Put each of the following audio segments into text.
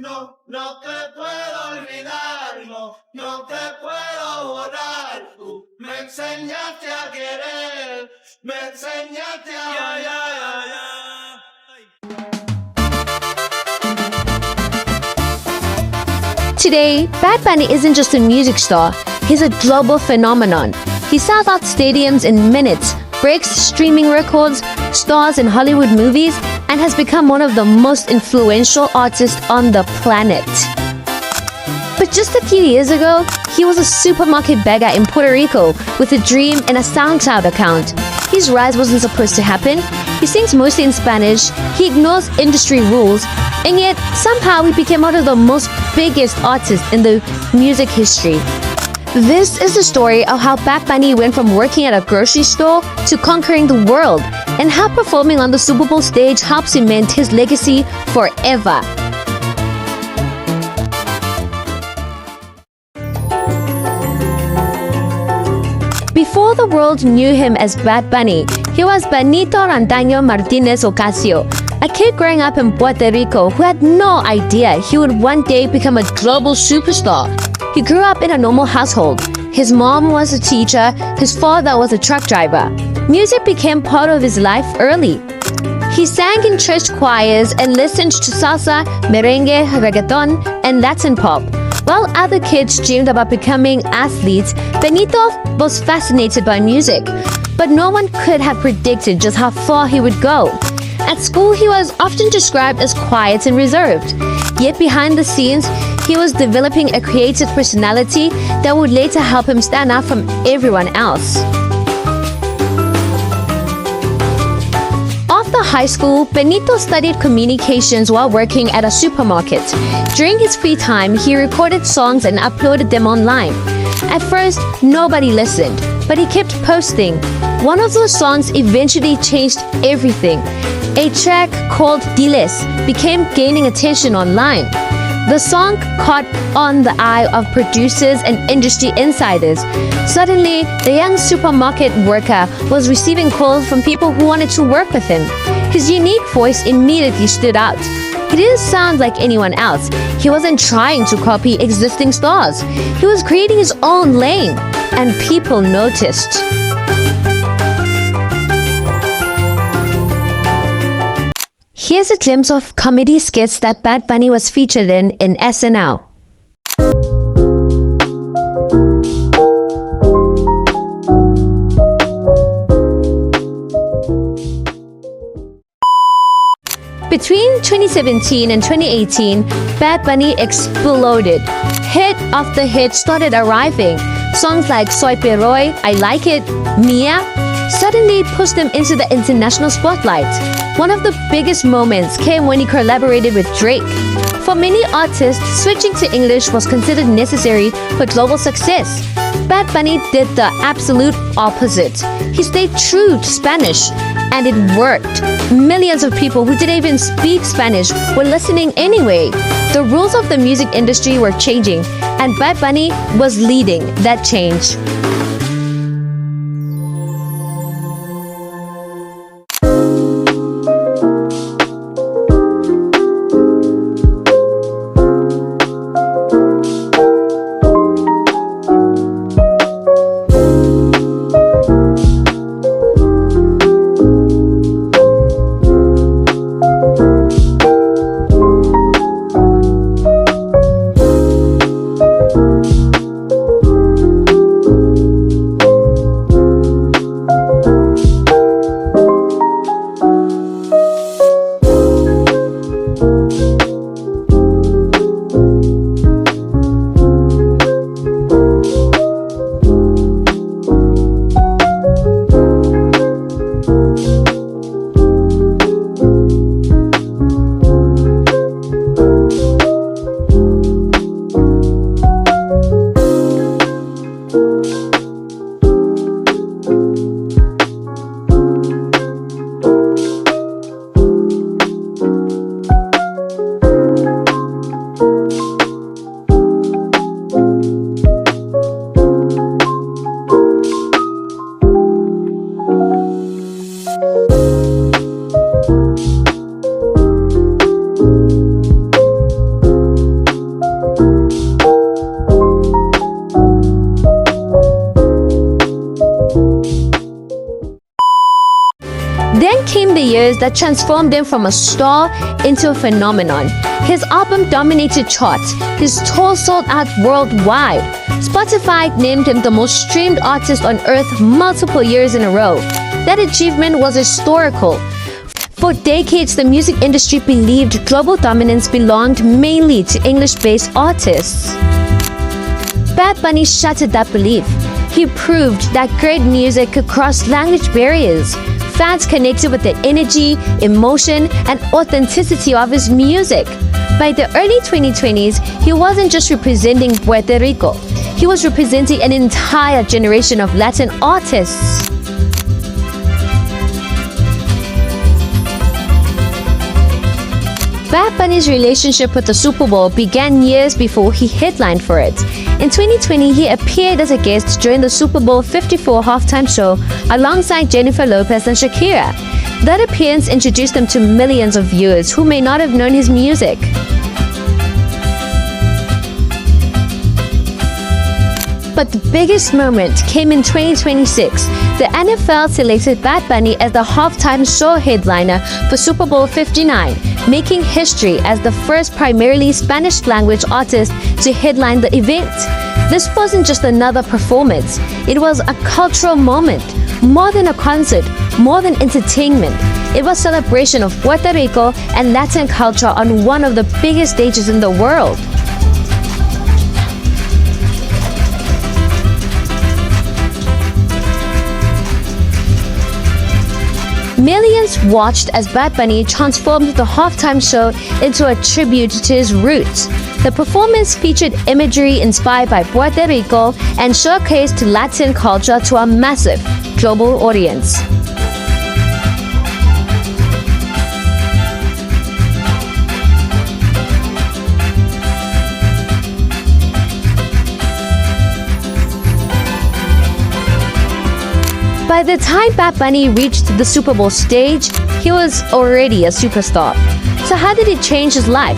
No, no te puedo olvidar, no, no te puedo borrar. Tú me enseñaste a querer, me enseñaste a Today, Bad Bunny isn't just a music star, he's a global phenomenon. He sells out stadiums in minutes, breaks streaming records, stars in Hollywood movies, and has become one of the most influential artists on the planet. But just a few years ago, he was a supermarket beggar in Puerto Rico with a dream and a SoundCloud account. His rise wasn't supposed to happen. He sings mostly in Spanish, he ignores industry rules, and yet somehow he became one of the most biggest artists in the music history. This is the story of how Bad Bunny went from working at a grocery store to conquering the world, and how performing on the Super Bowl stage helps cement his legacy forever. Before the world knew him as Bad Bunny, he was Benito Rantaño Martinez Ocasio, a kid growing up in Puerto Rico who had no idea he would one day become a global superstar. He grew up in a normal household. His mom was a teacher, his father was a truck driver. Music became part of his life early. He sang in church choirs and listened to salsa, merengue, reggaeton, and Latin pop. While other kids dreamed about becoming athletes, Benito was fascinated by music. But no one could have predicted just how far he would go. At school, he was often described as quiet and reserved. Yet behind the scenes, he was developing a creative personality that would later help him stand out from everyone else. After high school, Benito studied communications while working at a supermarket. During his free time, he recorded songs and uploaded them online. At first, nobody listened, but he kept posting. One of those songs eventually changed everything. A track called Diles became gaining attention online. The song caught on the eye of producers and industry insiders. Suddenly, the young supermarket worker was receiving calls from people who wanted to work with him. His unique voice immediately stood out. He didn't sound like anyone else. He wasn't trying to copy existing stars. He was creating his own lane, and people noticed. Here's a glimpse of comedy skits that Bad Bunny was featured in SNL. Between 2017 and 2018, Bad Bunny exploded. Hit after hit started arriving. Songs like Soy Peroy, I Like It, Mia suddenly pushed him into the international spotlight. One of the biggest moments came when he collaborated with Drake. For many artists, switching to English was considered necessary for global success. Bad Bunny did the absolute opposite. He stayed true to Spanish, and it worked. Millions of people who didn't even speak Spanish were listening anyway. The rules of the music industry were changing, and Bad Bunny was leading that change. years that transformed him from a star into a phenomenon. His album dominated charts. His tour sold out worldwide. Spotify named him the most streamed artist on earth multiple years in a row. That achievement was historical. For decades, the music industry believed global dominance belonged mainly to English-based artists. Bad Bunny shattered that belief. He proved that great music could cross language barriers. Fans connected with the energy, emotion, and authenticity of his music. By the early 2020s, he wasn't just representing Puerto Rico. He was representing an entire generation of Latin artists. Bad Bunny's relationship with the Super Bowl began years before he headlined for it. In 2020, he appeared as a guest during the Super Bowl 54 halftime show alongside Jennifer Lopez and Shakira. That appearance introduced him to millions of viewers who may not have known his music. But the biggest moment came in 2026. The NFL selected Bad Bunny as the halftime show headliner for Super Bowl 59, making history as the first primarily Spanish-language artist to headline the event. This wasn't just another performance. It was a cultural moment. More than a concert, more than entertainment. It was a celebration of Puerto Rico and Latin culture on one of the biggest stages in the world. Millions watched as Bad Bunny transformed the halftime show into a tribute to his roots. The performance featured imagery inspired by Puerto Rico and showcased Latin culture to a massive global audience. By the time Bad Bunny reached the Super Bowl stage, he was already a superstar. So how did it change his life?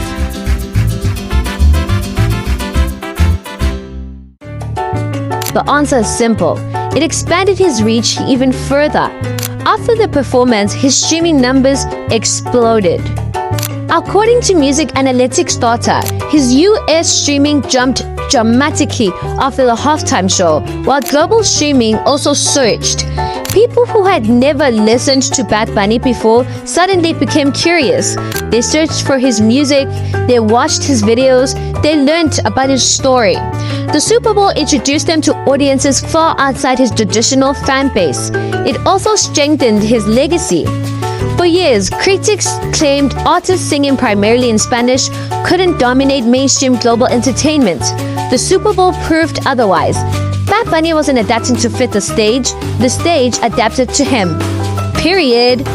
The answer is simple. It expanded his reach even further. After the performance, his streaming numbers exploded. According to music analytics data, his US streaming jumped dramatically after the halftime show, while global streaming also surged. People who had never listened to Bad Bunny before suddenly became curious. They searched for his music, they watched his videos, they learned about his story. The Super Bowl introduced them to audiences far outside his traditional fan base. It also strengthened his legacy. For years, critics claimed artists singing primarily in Spanish couldn't dominate mainstream global entertainment. The Super Bowl proved otherwise. Bad Bunny wasn't adapting to fit the stage adapted to him. Period.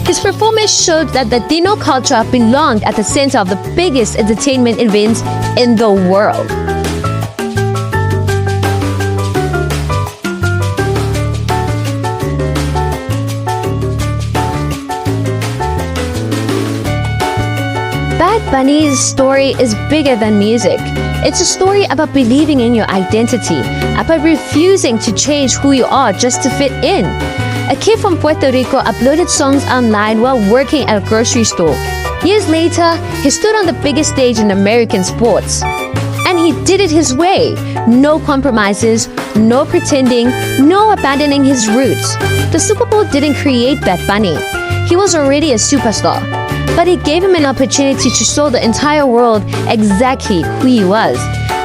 His performance showed that Latino culture belonged at the center of the biggest entertainment events in the world. Bad Bunny's story is bigger than music. It's a story about believing in your identity, about refusing to change who you are just to fit in. A kid from Puerto Rico uploaded songs online while working at a grocery store. Years later, he stood on the biggest stage in American sports. And he did it his way. No compromises, no pretending, no abandoning his roots. The Super Bowl didn't create Bad Bunny. He was already a superstar. But it gave him an opportunity to show the entire world exactly who he was.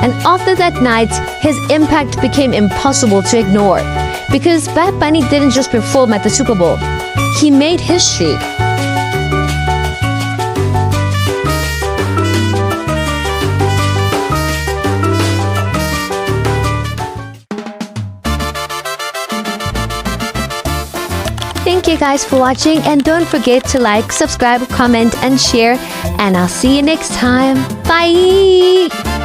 And after that night, his impact became impossible to ignore. Because Bad Bunny didn't just perform at the Super Bowl, he made history. Thank you guys for watching, and don't forget to like, subscribe, comment, and share, and I'll see you next time. Bye!